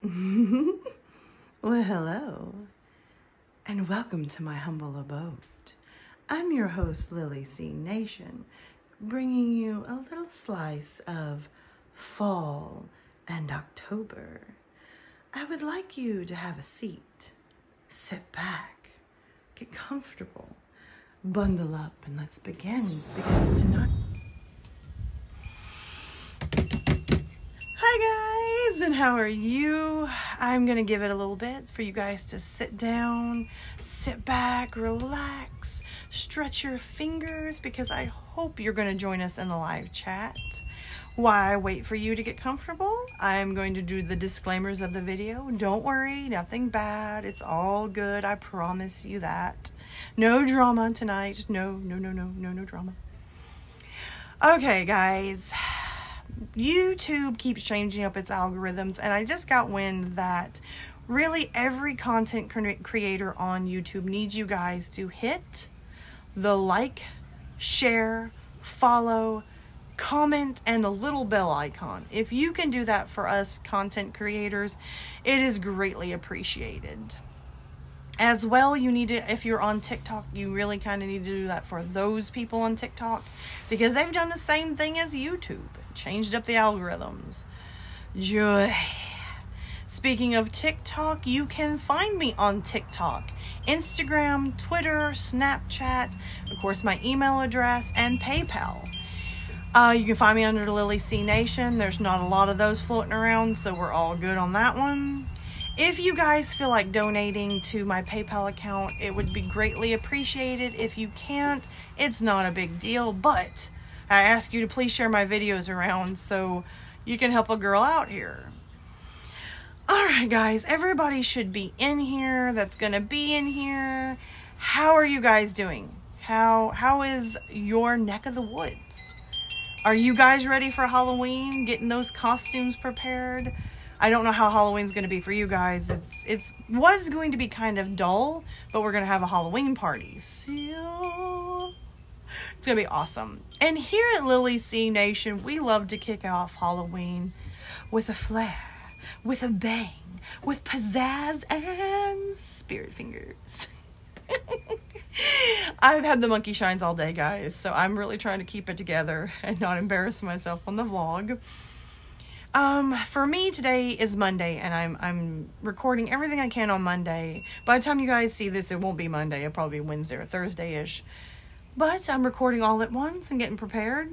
Well, hello, and welcome to my humble abode. I'm your host, Lillie C. Nation, bringing you a little slice of fall and October. I would like you to have a seat, sit back, get comfortable, bundle up, and let's begin, because tonight... Hi guys, and how are you? I'm gonna give it a little bit for you guys to sit down, sit back, relax, stretch your fingers, because I hope you're gonna join us in the live chat. While I wait for you to get comfortable, I'm going to do the disclaimers of the video. Don't worry, nothing bad. It's all good. I promise you that. No drama tonight. No drama. Okay, guys. YouTube keeps changing up its algorithms, and I just got wind that really every content creator on YouTube needs you guys to hit the like, share, follow, comment, and the little bell icon. If you can do that for us content creators, it is greatly appreciated. As well, you need to, if you're on TikTok, you really kind of need to do that for those people on TikTok, because they've done the same thing as YouTube. Changed up the algorithms. Joy. Speaking of TikTok, you can find me on TikTok, Instagram, Twitter, Snapchat, of course my email address, and PayPal. You can find me under Lillie C Nation. There's not a lot of those floating around, so we're all good on that one. If you guys feel like donating to my PayPal account, it would be greatly appreciated. If you can't, it's not a big deal, but I ask you to please share my videos around so you can help a girl out here. Alright guys, everybody should be in here that's gonna be in here. How are you guys doing? How is your neck of the woods? Are you guys ready for Halloween? Getting those costumes prepared? I don't know how Halloween's going to be for you guys. It was going to be kind of dull, but we're going to have a Halloween party. So it's going to be awesome. And here at Lillie C Nation, we love to kick off Halloween with a flair, with a bang, with pizzazz and spirit fingers. I've had the monkey shines all day, guys, so I'm really trying to keep it together and not embarrass myself on the vlog. For me, today is Monday, and I'm recording everything I can on Monday. By the time you guys see this, it won't be Monday. It'll probably be Wednesday or Thursday-ish. But I'm recording all at once and getting prepared.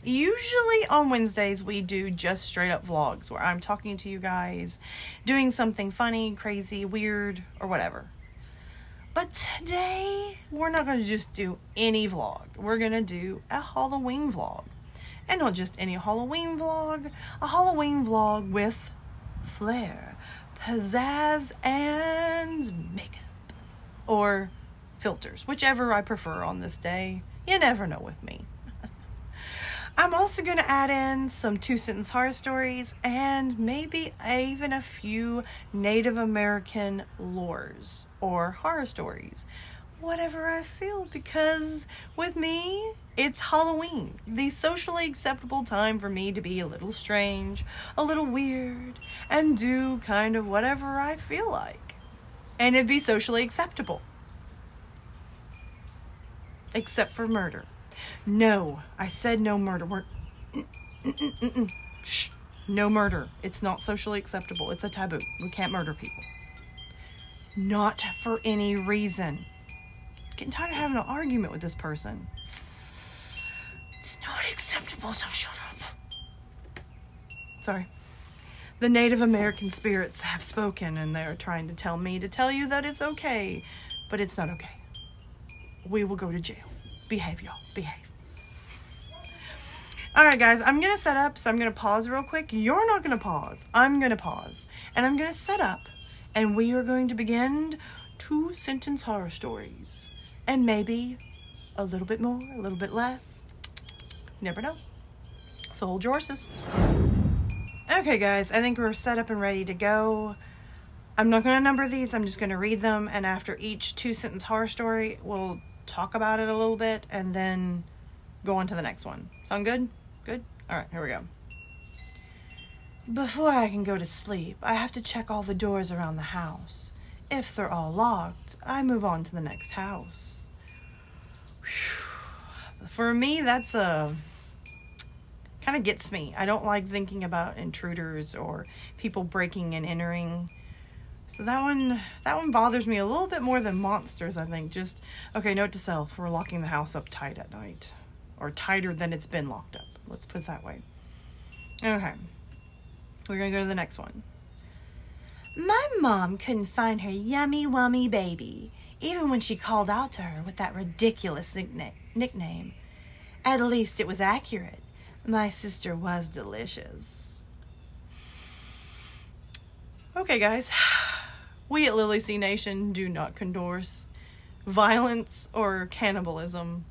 Usually on Wednesdays, we do just straight-up vlogs, where I'm talking to you guys, doing something funny, crazy, weird, or whatever. But today, we're not going to just do any vlog. We're going to do a Halloween vlog. And not just any Halloween vlog, a Halloween vlog with flair, pizzazz, and makeup. Or filters, whichever I prefer on this day. You never know with me. I'm also going to add in some 2-sentence horror stories and maybe even a few Native American lores or horror stories. Whatever I feel, because with me, it's Halloween, the socially acceptable time for me to be a little strange, a little weird, and do kind of whatever I feel like. And it'd be socially acceptable. Except for murder. No, I said no murder. Shh, no murder. It's not socially acceptable. It's a taboo. We can't murder people. Not for any reason. Getting tired of having an argument with this person. It's not acceptable, so shut up. Sorry. The Native American spirits have spoken, and they're trying to tell me to tell you that it's okay, but it's not okay. We will go to jail. Behave, y'all. Behave. Alright, guys, I'm going to set up, so I'm going to pause real quick. You're not going to pause. I'm going to pause. And I'm going to set up, and we are going to begin 2-sentence horror stories. And maybe a little bit more, a little bit less. Never know. So hold your horses. Okay, guys, I think we're set up and ready to go. I'm not going to number these. I'm just going to read them. And after each 2-sentence horror story, we'll talk about it a little bit and then go on to the next one. Sound good? Good? All right, here we go. Before I can go to sleep, I have to check all the doors around the house. If they're all locked, I move on to the next house. Whew. For me, that's kind of gets me. I don't like thinking about intruders or people breaking and entering. So that one bothers me a little bit more than monsters, I think. Just, okay, note to self, we're locking the house up tight at night. Or tighter than it's been locked up. Let's put it that way. Okay. We're going to go to the next one. My mom couldn't find her yummy wummy baby, even when she called out to her with that ridiculous nickname. At least it was accurate. My sister was delicious. Okay, guys. We at Lillie C Nation do not condorse violence or cannibalism,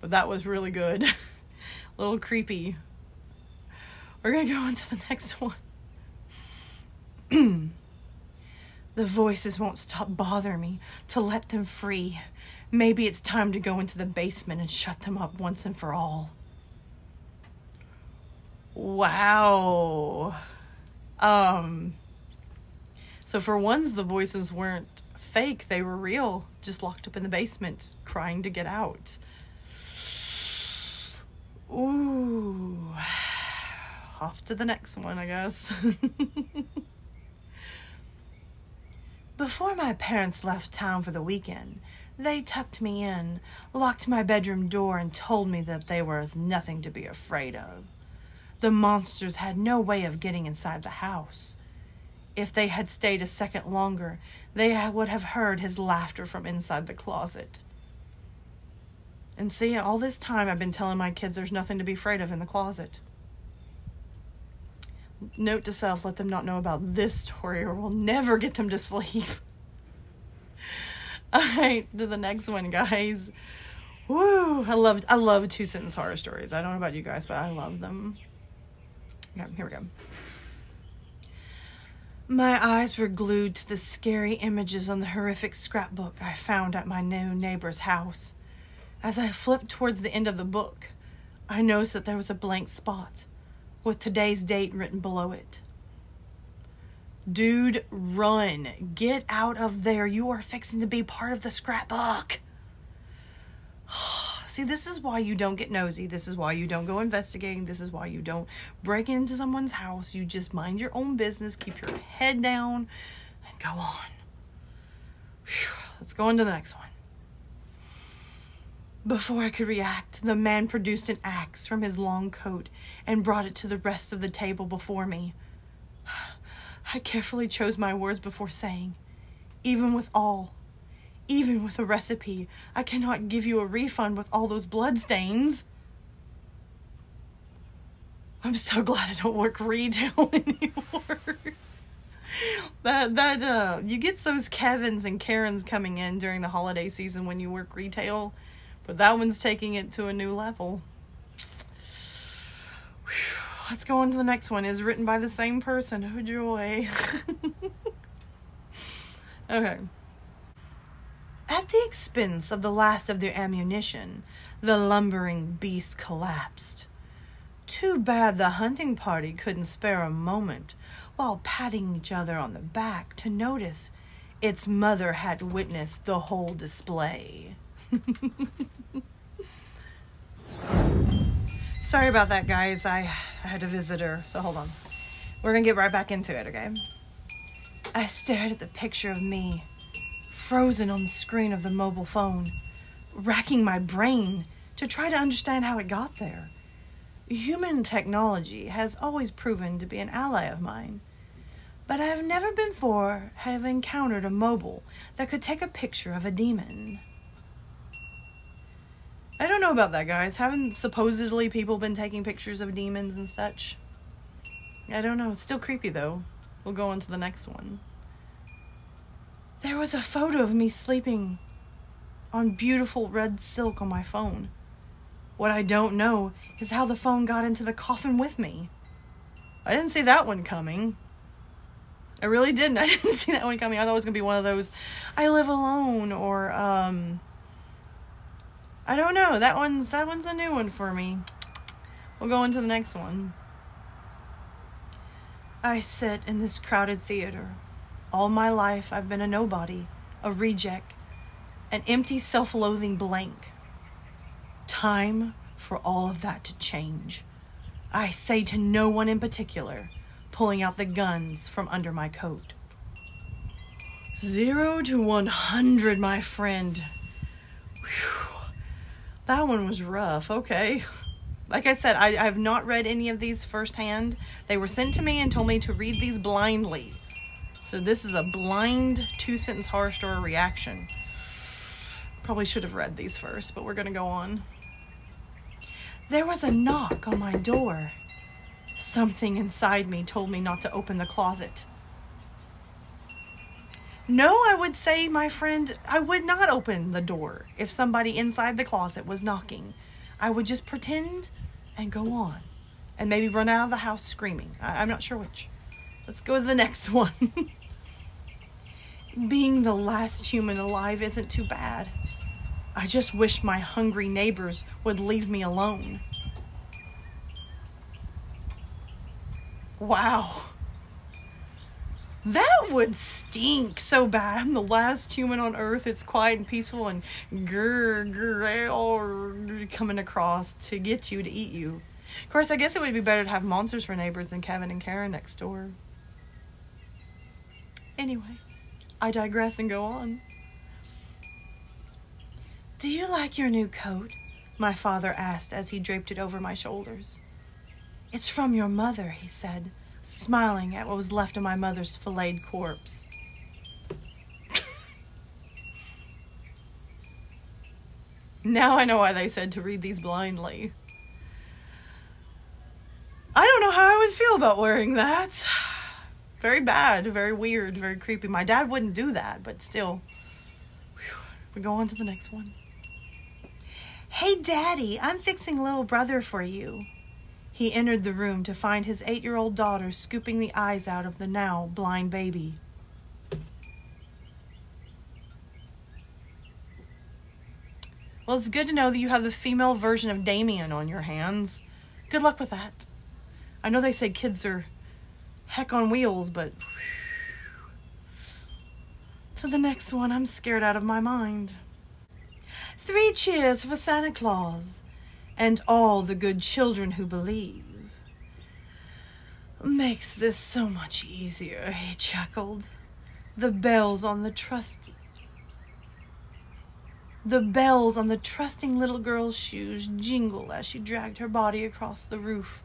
but that was really good. A little creepy. We're going to go on to the next one. The voices won't stop bothering me to let them free. Maybe it's time to go into the basement and shut them up once and for all. Wow. So for once, the voices weren't fake. They were real. Just locked up in the basement, crying to get out. Ooh. Off to the next one, I guess. Before my parents left town for the weekend, they tucked me in, locked my bedroom door, and told me that there was nothing to be afraid of. The monsters had no way of getting inside the house. If they had stayed a second longer, they would have heard his laughter from inside the closet. And see, all this time I've been telling my kids there's nothing to be afraid of in the closet. Note to self, let them not know about this story or we'll never get them to sleep. Alright, to the next one, guys. Woo! I love two-sentence horror stories. I don't know about you guys, but I love them. Okay, here we go. My eyes were glued to the scary images on the horrific scrapbook I found at my new neighbor's house. As I flipped towards the end of the book, I noticed that there was a blank spot with today's date written below it. Dude, run. Get out of there. You are fixing to be part of the scrapbook. See, this is why you don't get nosy. This is why you don't go investigating. This is why you don't break into someone's house. You just mind your own business, keep your head down, and go on. Whew. Let's go on to the next one. Before I could react, the man produced an axe from his long coat and brought it to the rest of the table before me. I carefully chose my words before saying, even with a recipe, I cannot give you a refund with all those bloodstains. I'm so glad I don't work retail anymore. You get those Kevins and Karens coming in during the holiday season when you work retail. But that one's taking it to a new level. Whew. Let's go on to the next one. It's written by the same person. Oh, joy. Okay. At the expense of the last of their ammunition, the lumbering beast collapsed. Too bad the hunting party couldn't spare a moment while patting each other on the back to notice its mother had witnessed the whole display. Sorry about that, guys. I had a visitor, so hold on. We're gonna get right back into it, okay? I stared at the picture of me, frozen on the screen of the mobile phone, racking my brain to try to understand how it got there. Human technology has always proven to be an ally of mine, but I have never before have encountered a mobile that could take a picture of a demon. I don't know about that, guys. Haven't supposedly people been taking pictures of demons and such? I don't know. It's still creepy, though. We'll go on to the next one. There was a photo of me sleeping on beautiful red silk on my phone. What I don't know is how the phone got into the coffin with me. I didn't see that one coming. I really didn't. I didn't see that one coming. I thought it was going to be one of those, I live alone, or, I don't know. That one's a new one for me. We'll go into the next one. I sit in this crowded theater. All my life I've been a nobody, a reject, an empty self-loathing blank. Time for all of that to change. I say to no one in particular, pulling out the guns from under my coat. 0 to 100, my friend. Whew. That one was rough, okay. Like I said, I have not read any of these firsthand. They were sent to me and told me to read these blindly. So this is a blind 2-sentence horror story reaction. Probably should have read these first, but we're going to go on. There was a knock on my door. Something inside me told me not to open the closet. No, I would say, my friend, I would not open the door if somebody inside the closet was knocking. I would just pretend and go on. And maybe run out of the house screaming. I'm not sure which. Let's go to the next one. Being the last human alive isn't too bad. I just wish my hungry neighbors would leave me alone. Wow. That would stink so bad. I'm the last human on earth. It's quiet and peaceful and coming across to get you, to eat you. Of course, I guess it would be better to have monsters for neighbors than Kevin and Karen next door. Anyway, I digress and go on. Do you like your new coat? My father asked as he draped it over my shoulders. It's from your mother, he said, smiling at what was left of my mother's filleted corpse. Now I know why they said to read these blindly. I don't know how I would feel about wearing that. Very bad, very weird, very creepy. My dad wouldn't do that, but still. Whew. We go on to the next one. Hey, Daddy, I'm fixing little brother for you. He entered the room to find his 8-year-old daughter scooping the eyes out of the now blind baby. Well, it's good to know that you have the female version of Damien on your hands. Good luck with that. I know they say kids are heck on wheels, but... To the next one, I'm scared out of my mind. 3 cheers for Santa Claus and all the good children who believe. Makes this so much easier, he chuckled. The bells on the trusting little girl's shoes jingle as she dragged her body across the roof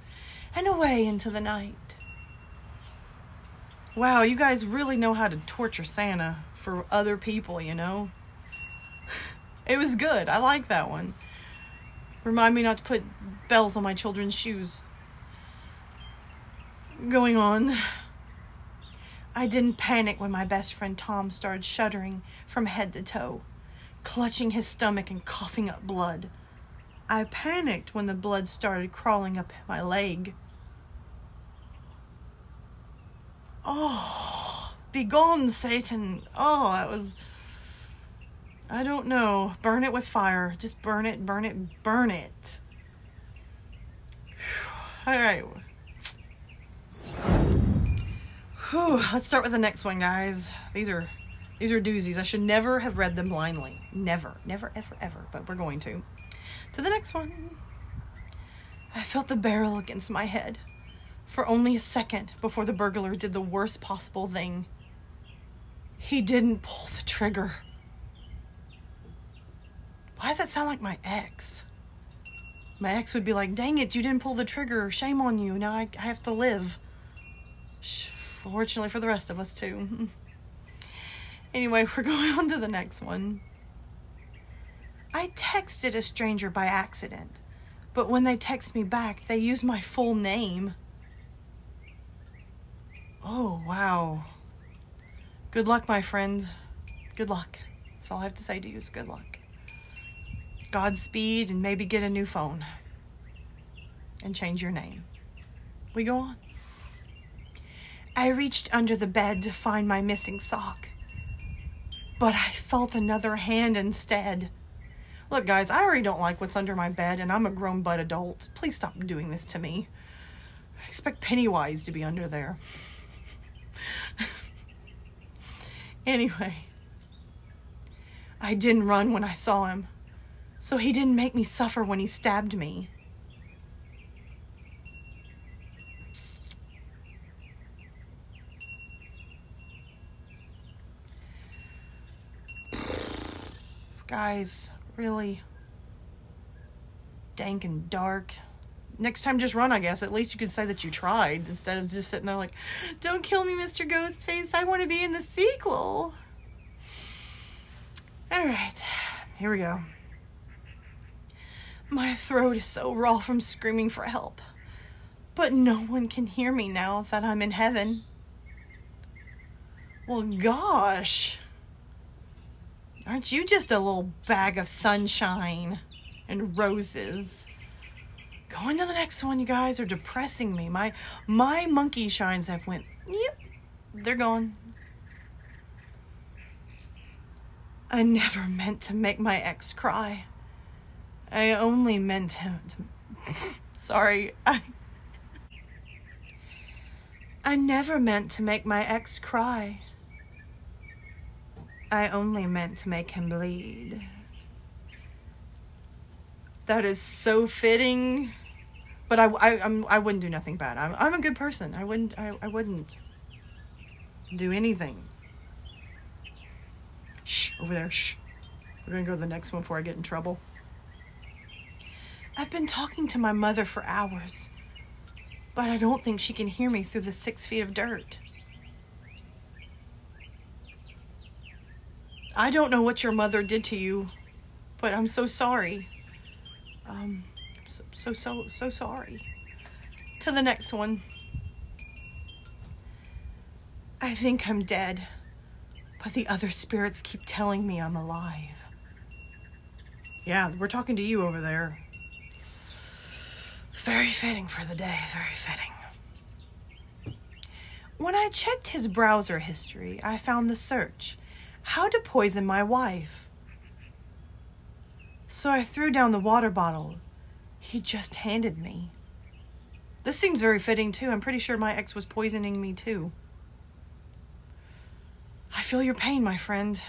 and away into the night. Wow, you guys really know how to torture Santa for other people, you know? It was good. I like that one. Remind me not to put bells on my children's shoes. Going on. I didn't panic when my best friend Tom started shuddering from head to toe, clutching his stomach and coughing up blood. I panicked when the blood started crawling up my leg. Oh, begone, Satan. Oh, that was... I don't know. Burn it with fire. Just burn it, burn it, burn it. All right. Whew. Let's start with the next one, guys. These are doozies. I should never have read them blindly. Never, never, ever, ever. But we're going to. To the next one. I felt the barrel against my head for only a second before the burglar did the worst possible thing. He didn't pull the trigger. Why does that sound like my ex? My ex would be like, dang it, you didn't pull the trigger. Shame on you. Now I have to live. Fortunately for the rest of us, too. Anyway, we're going on to the next one. I texted a stranger by accident, but when they text me back, they use my full name. Oh, wow. Good luck, my friend. Good luck. That's all I have to say to you is good luck. Godspeed, and maybe get a new phone. And change your name. We go on. I reached under the bed to find my missing sock, but I felt another hand instead. Look, guys, I already don't like what's under my bed, and I'm a grown butt adult. Please stop doing this to me. I expect Pennywise to be under there. Anyway, I didn't run when I saw him, so he didn't make me suffer when he stabbed me. Guys, really dank and dark. Next time, just run, I guess. At least you can say that you tried instead of just sitting there like, don't kill me, Mr. Ghostface. I want to be in the sequel. All right, here we go. My throat is so raw from screaming for help, but no one can hear me now that I'm in heaven. Well, gosh. Aren't you just a little bag of sunshine and roses? Going to the next one, you guys are depressing me. My monkey shines have went, yep, they're gone. I never meant to make my ex cry. I only meant him to sorry, I never meant to make my ex cry. I only meant to make him bleed. That is so fitting, but I wouldn't do nothing bad. I'm a good person. I wouldn't do anything. Shh, over there. Shh. We're gonna go to the next one before I get in trouble. I've been talking to my mother for hours, but I don't think she can hear me through the 6 feet of dirt. I don't know what your mother did to you, but I'm so sorry. So sorry. To the next one. I think I'm dead, but the other spirits keep telling me I'm alive. Yeah, we're talking to you over there. Very fitting for the day, very fitting. When I checked his browser history, I found the search, how to poison my wife. So I threw down the water bottle he just handed me. This seems very fitting too. I'm pretty sure my ex was poisoning me too. I feel your pain, my friend.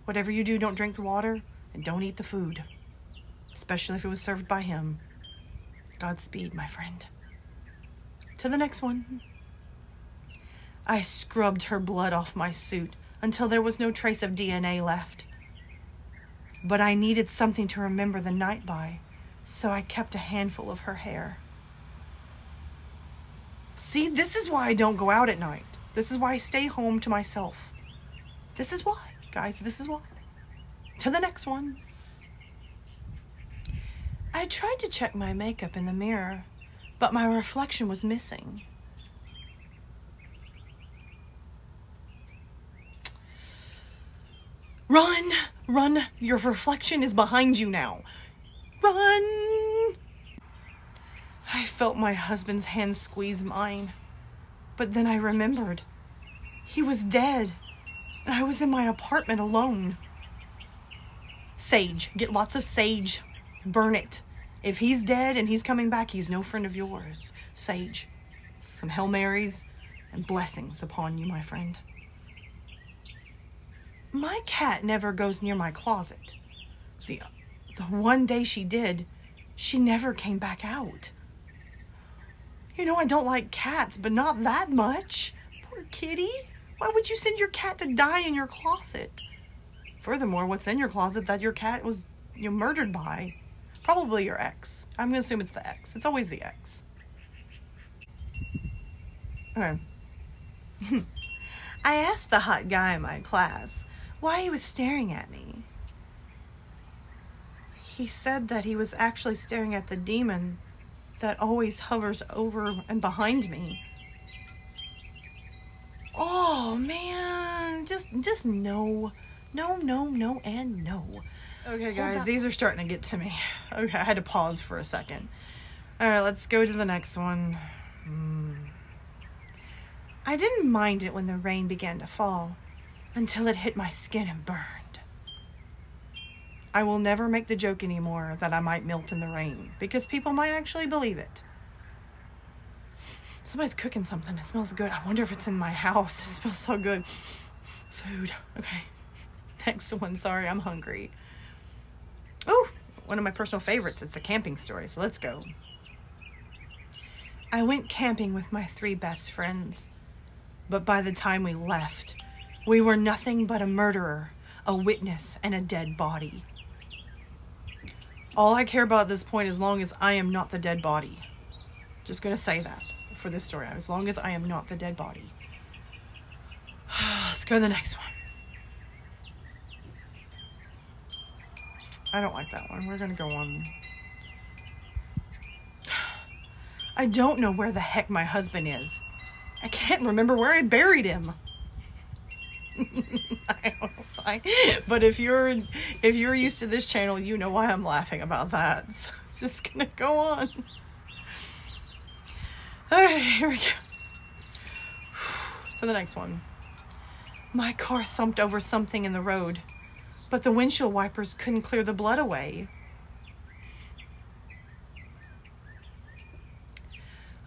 Whatever you do, don't drink the water and don't eat the food, especially if it was served by him. Godspeed, my friend. To the next one. I scrubbed her blood off my suit until there was no trace of DNA left. But I needed something to remember the night by, so I kept a handful of her hair. See, this is why I don't go out at night. This is why I stay home to myself. This is why, guys, this is why. To the next one. I tried to check my makeup in the mirror, but my reflection was missing. Run! Run! Your reflection is behind you now. Run! I felt my husband's hand squeeze mine, but then I remembered. He was dead, and I was in my apartment alone. Sage. Get lots of sage. Burn it. If he's dead and he's coming back, he's no friend of yours. Sage. Some Hail Marys and blessings upon you, my friend. My cat never goes near my closet. The one day she did, she never came back out. You know, I don't like cats, but not that much. Poor kitty. Why would you send your cat to die in your closet? Furthermore, what's in your closet that your cat was, murdered by? Probably your ex. I'm going to assume it's the ex. It's always the ex. Okay. I asked the hot guy in my class why he was staring at me. He said that he was actually staring at the demon that always hovers over and behind me. Oh, man. Just no. No, and no. Okay, guys, these are starting to get to me. Okay, I had to pause for a second. All right, let's go to the next one. I didn't mind it when the rain began to fall until it hit my skin and burned. I will never make the joke anymore that I might melt in the rain because people might actually believe it. Somebody's cooking something. It smells good. I wonder if it's in my house. It smells so good. Food. Okay. Next one. Sorry, I'm hungry. Oh, one of my personal favorites. It's a camping story, so let's go. I went camping with my 3 best friends, but by the time we left, we were nothing but a murderer, a witness, and a dead body. All I care about at this point, as long as I am not the dead body. Just gonna say that for this story, as long as I am not the dead body. Let's go to the next one. I don't like that one. We're gonna go on. I don't know where the heck my husband is. I can't remember where I buried him. I don't know why. But if you're used to this channel, you know why I'm laughing about that. So it's just gonna go on. Alright, here we go. So the next one. My car thumped over something in the road, but the windshield wipers couldn't clear the blood away.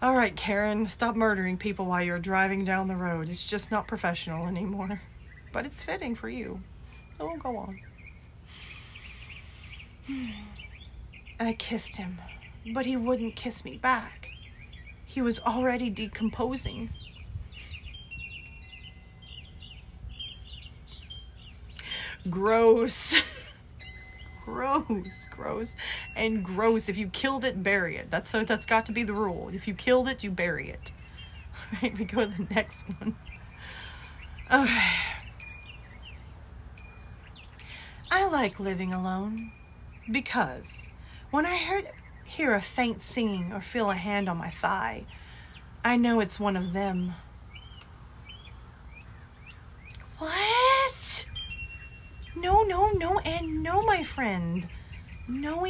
Alright, Karen, stop murdering people while you're driving down the road. It's just not professional anymore. But it's fitting for you. So we'll go on. I kissed him, but he wouldn't kiss me back. He was already decomposing. Gross. Gross. And gross. If you killed it, bury it. That's got to be the rule. If you killed it, you bury it. Alright, we go to the next one. Okay. I like living alone because when I hear a faint singing or feel a hand on my thigh, I know it's one of them. What? No, and no, my friend. No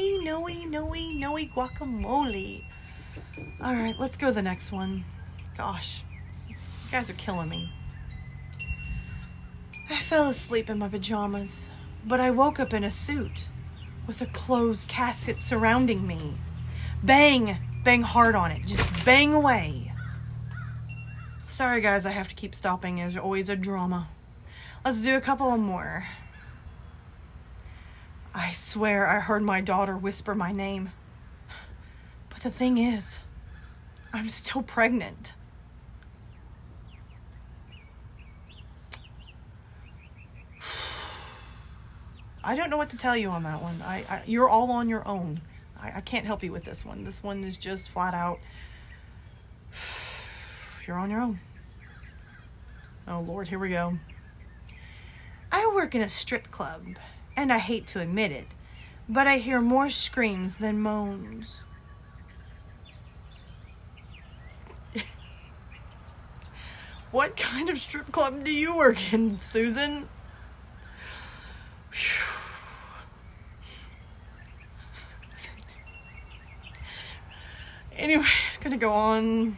guacamole. Alright, let's go to the next one. Gosh, you guys are killing me. I fell asleep in my pajamas, but I woke up in a suit with a closed casket surrounding me. Bang! Bang hard on it. Just bang away. Sorry guys, I have to keep stopping. There's always a drama. Let's do a couple of more. I swear I heard my daughter whisper my name. But the thing is, I'm still pregnant. I don't know what to tell you on that one. You're all on your own. I can't help you with this one. This one is just flat out. You're on your own. Oh Lord, here we go. I work in a strip club, and I hate to admit it, but I hear more screams than moans. What kind of strip club do you work in, Susan? Anyway, I'm gonna go on.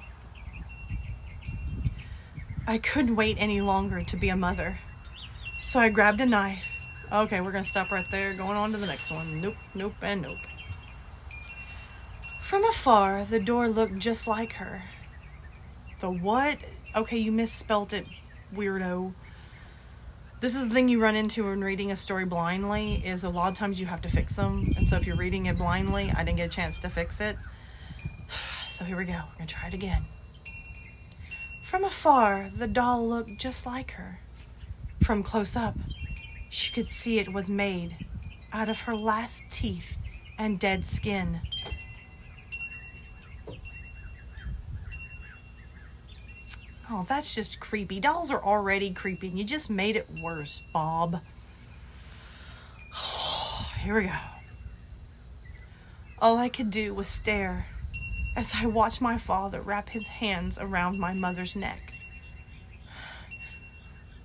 I couldn't wait any longer to be a mother, so I grabbed a knife. Okay, we're gonna stop right there. Going on to the next one. Nope, and nope. From afar, the door looked just like her. The what? Okay, you misspelt it, weirdo. This is the thing you run into when reading a story blindly, is a lot of times you have to fix them. And so if you're reading it blindly, I didn't get a chance to fix it. So here we go. We're gonna try it again. From afar, the doll looked just like her. From close up, she could see it was made out of her last teeth and dead skin. Oh, that's just creepy. Dolls are already creepy, and you just made it worse, Bob. Here we go. All I could do was stare as I watched my father wrap his hands around my mother's neck.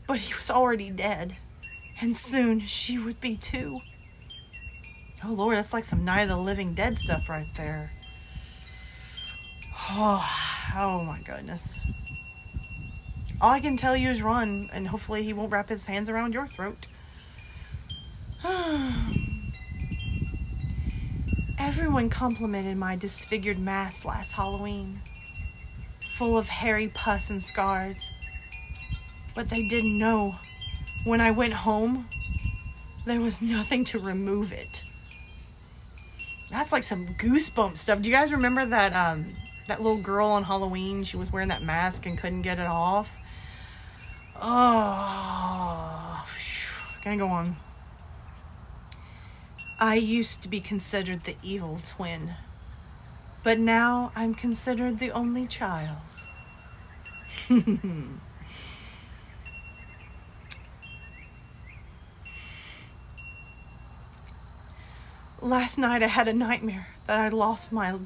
But he was already dead, and soon she would be too. Oh Lord, that's like some Night of the Living Dead stuff right there. Oh my goodness. All I can tell you is run, and hopefully he won't wrap his hands around your throat. Everyone complimented my disfigured mask last Halloween. full of hairy pus and scars. But they didn't know. When I went home, there was nothing to remove it. That's like some goosebump stuff. Do you guys remember that that little girl on Halloween? She was wearing that mask and couldn't get it off. Oh, gonna go on. I used to be considered the evil twin, but now I'm considered the only child. Last night I had a nightmare that I lost my...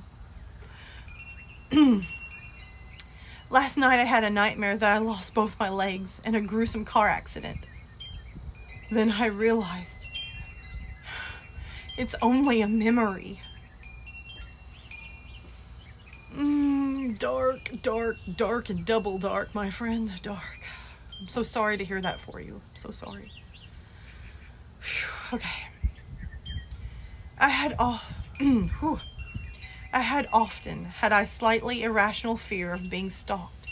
Last night I had a nightmare that I lost both my legs in a gruesome car accident. Then I realized it's only a memory. Dark, dark, dark, and double dark, my friend. Dark. I'm so sorry to hear that for you. I'm so sorry. Whew, okay. I had often had I slightly irrational fear of being stalked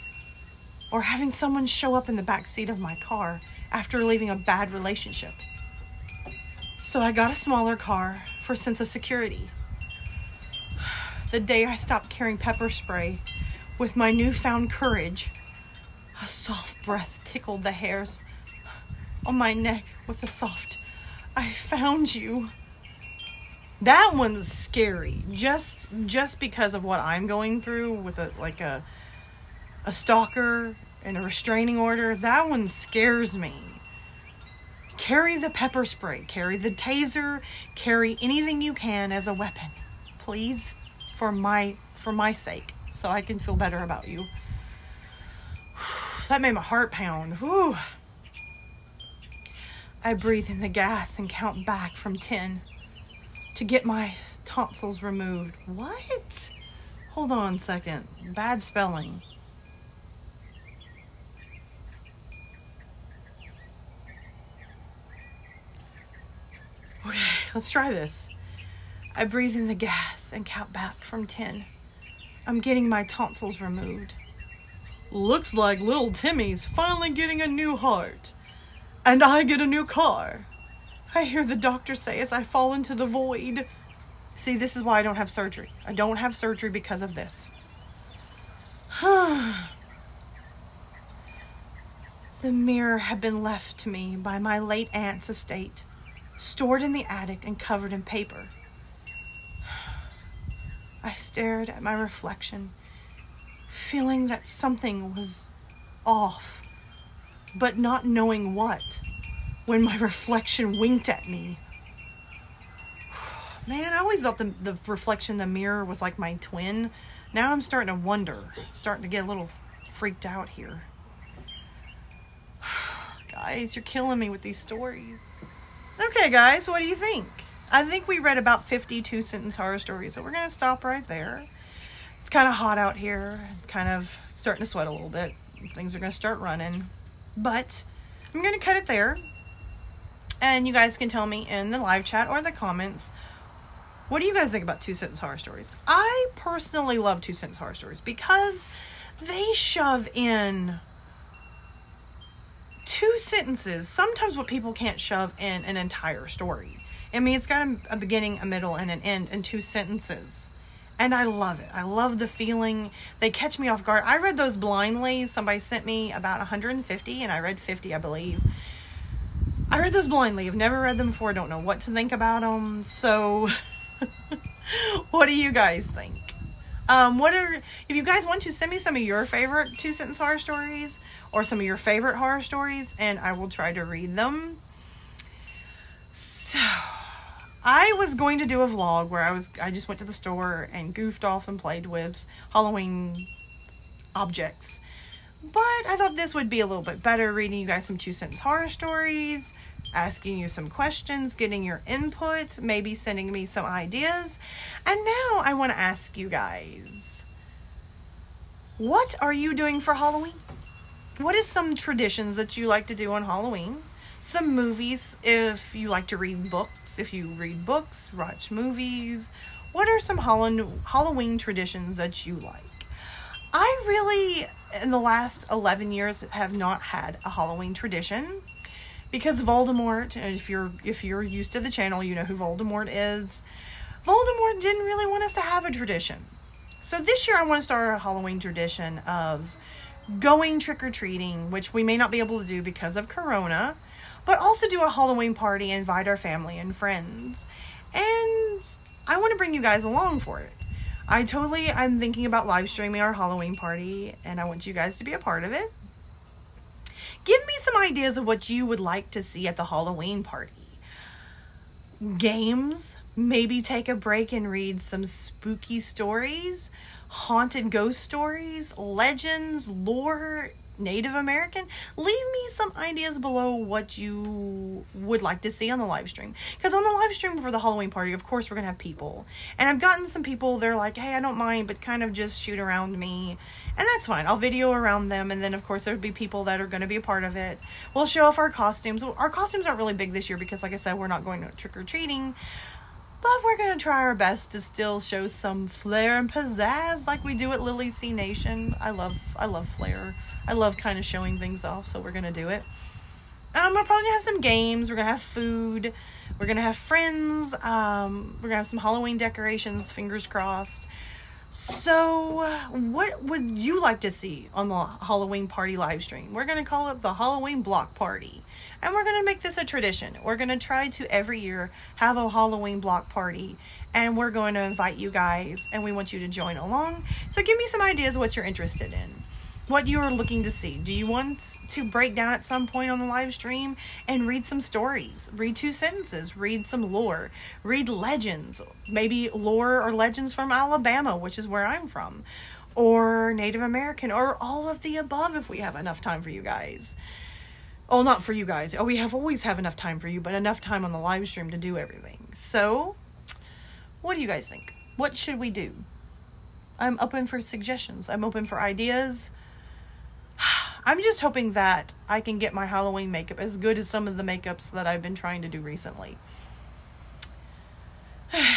or having someone show up in the back seat of my car after leaving a bad relationship. So I got a smaller car for a sense of security. The day I stopped carrying pepper spray, with my newfound courage, a soft breath tickled the hairs on my neck with a soft, "I found you." That one's scary, just because of what I'm going through with a stalker and a restraining order. That one scares me. Carry the pepper spray, carry the taser, carry anything you can as a weapon, please, for my sake, so I can feel better about you. That made my heart pound. Whew. I breathe in the gas and count back from 10. To get my tonsils removed. What? Hold on a second. Bad spelling. Okay, let's try this. I breathe in the gas and count back from 10. I'm getting my tonsils removed. Looks like little Timmy's finally getting a new heart. And I get a new car. I hear the doctor say as I fall into the void. See, this is why I don't have surgery. I don't have surgery because of this. The mirror had been left to me by my late aunt's estate, stored in the attic and covered in paper. I stared at my reflection, feeling that something was off, but not knowing what. When my reflection winked at me. Man, I always thought the reflection in the mirror was like my twin. Now I'm starting to wonder. Starting to get a little freaked out here. Guys, you're killing me with these stories. Okay, guys, what do you think? I think we read about 50 two-sentence horror stories, so we're going to stop right there. It's kind of hot out here. Kind of starting to sweat a little bit. Things are going to start running. But I'm going to cut it there. And you guys can tell me in the live chat or the comments, what do you guys think about two-sentence horror stories? I personally love two-sentence horror stories because they shove in 2 sentences. Sometimes what people can't shove in an entire story. I mean, it's got a beginning, a middle, and an end in 2 sentences. And I love it. I love the feeling. They catch me off guard. I read those blindly. Somebody sent me about 150, and I read 50, I believe. I read those blindly. I've never read them before. Don't know what to think about them. So, what do you guys think? If you guys want to, send me some of your favorite two-sentence horror stories or some of your favorite horror stories, and I will try to read them. So, I was going to do a vlog where I just went to the store and goofed off and played with Halloween objects. But I thought this would be a little bit better, reading you guys some two-sentence horror stories, asking you some questions, getting your input, maybe sending me some ideas. And now I want to ask you guys, what are you doing for Halloween? What is some traditions that you like to do on Halloween? Some movies, if you like to read books, if you read books, watch movies. What are some Halloween traditions that you like? I really, in the last 11 years, have not had a Halloween tradition because Voldemort, and if you're used to the channel, you know who Voldemort is. Voldemort didn't really want us to have a tradition. So this year I want to start a Halloween tradition of going trick-or-treating, which we may not be able to do because of Corona, but also do a Halloween party, invite our family and friends. And I want to bring you guys along for it. I'm thinking about live streaming our Halloween party, and I want you guys to be a part of it. Give me some ideas of what you would like to see at the Halloween party. Games, maybe take a break and read some spooky stories, haunted ghost stories, legends, lore, Native American. Leave me some ideas below what you would like to see on the live stream. Because on the live stream for the Halloween party, of course, we're going to have people. And I've gotten some people, they're like, hey, I don't mind, but kind of just shoot around me. And that's fine. I'll video around them. And then, of course, there'll be people that are going to be a part of it. We'll show off our costumes. Our costumes aren't really big this year because, like I said, we're not going trick-or-treating. But we're going to try our best to still show some flair and pizzazz like we do at Lillie C Nation. I love flair. I love kind of showing things off, so we're going to do it. We're probably going to have some games. We're going to have food. We're going to have friends. We're going to have some Halloween decorations, fingers crossed. So, what would you like to see on the Halloween party live stream? We're going to call it the Halloween block party. And we're going to make this a tradition. We're going to try to every year have a Halloween block party. And we're going to invite you guys. And we want you to join along. So give me some ideas of what you're interested in. What you are looking to see. Do you want to break down at some point on the live stream and read some stories? Read 2 sentences. Read some lore. Read legends. Maybe lore or legends from Alabama, which is where I'm from. Or Native American. Or all of the above if we have enough time for you guys. Oh, not for you guys. Oh, we always have enough time for you, but enough time on the live stream to do everything. So, what do you guys think? What should we do? I'm open for suggestions. I'm open for ideas. I'm just hoping that I can get my Halloween makeup as good as some of the makeups that I've been trying to do recently.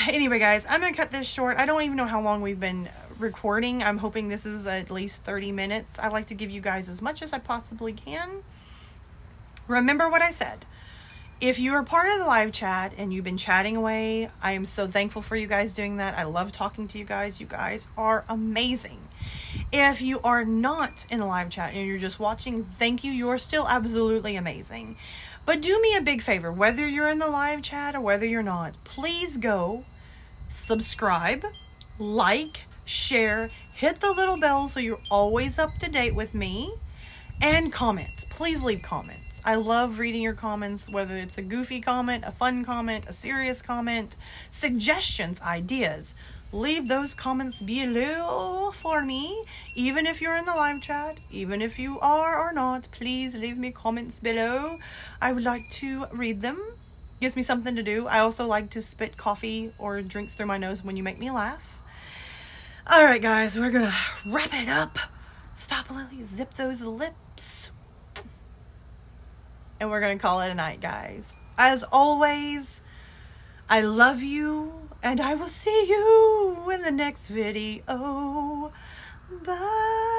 Anyway, guys, I'm going to cut this short. I don't even know how long we've been recording. I'm hoping this is at least 30 minutes. I like to give you guys as much as I possibly can. Remember what I said. If you are part of the live chat and you've been chatting away, I am so thankful for you guys doing that. I love talking to you guys. You guys are amazing. If you are not in the live chat and you're just watching, thank you. You're still absolutely amazing. But do me a big favor, whether you're in the live chat or whether you're not, please go subscribe, like, share, hit the little bell so you're always up to date with me, and comment. Please leave comments. I love reading your comments, whether it's a goofy comment, a fun comment, a serious comment, suggestions, ideas. Leave those comments below for me. Even if you're in the live chat, even if you are or not, please leave me comments below. I would like to read them. Gives me something to do. I also like to spit coffee or drinks through my nose when you make me laugh. Alright guys, we're gonna wrap it up. Stop, Lillie. Zip those lips. And we're going to call it a night, guys. As always, I love you. And I will see you in the next video. Bye.